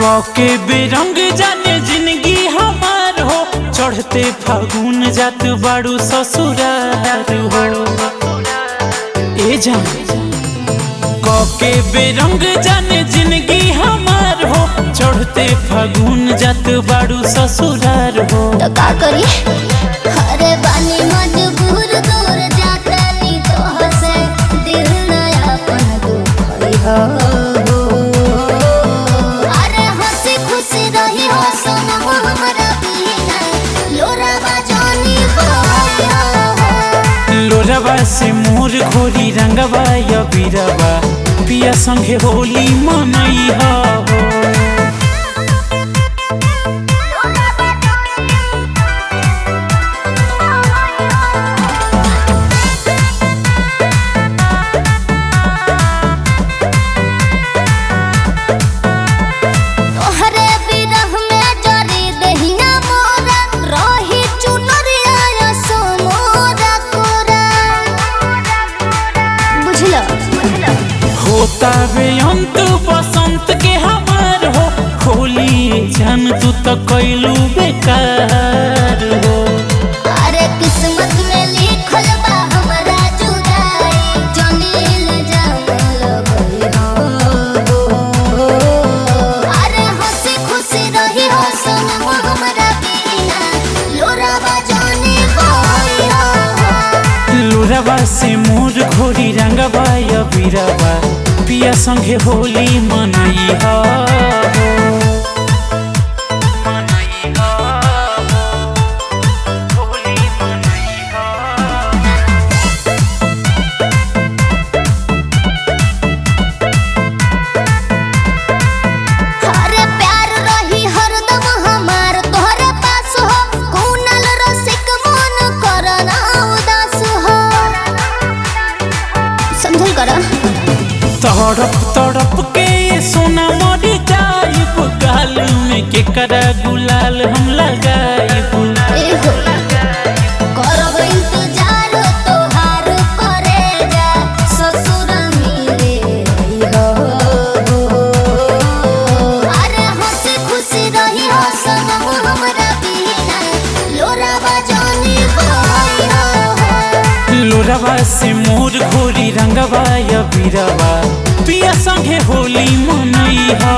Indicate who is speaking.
Speaker 1: के बेरंग जाने जिंदगी हमार हो, चढ़ते फागुन जात बाड़ू ससुरार हो। ए जान के बेरंग जाने जिंदगी हमार हो, चढ़ते फागुन जात बाड़ू ससुरार हो।
Speaker 2: तो का करी अरे बानी मजबूर दूर जाता नी तो हसे दिल नया अपन दुखई हो। अरे हंसी खुशी रही हो सोना हमरा बिना लोरावा जानी बोया हो।
Speaker 1: लोरावा से मोर घोरी रंगवा या बीरवा, पिया संगे होली मनई हो। होता वे अंत बसंत के हमार हो, होली जान तू तो कैलू बेकार हो।
Speaker 2: अरे किस्मत में लिखल बा हमरा जुदाई, जमील जामल गई हो। अरे हंसी खुशी रही हो सोना हमरा बिना लोरावा जानी बोया हो।
Speaker 1: लोरावा से मोर घोरी रंगवा या बीरवा, पिया संगे होली मनई हो। तड़प तड़प के सोना मरी जाइब, गाल में के करा गुलाल हम लगाइब।
Speaker 2: करब इंतजार तोहार करे जा ससुर मिले हो। अरे हंसी खुशी रही हो सोना हमरा बिना लोरावा जानी बोया हो।
Speaker 1: लोरावा से मोर घोरी रंगवा या बीरवा, पिया संगे होली मनई हो।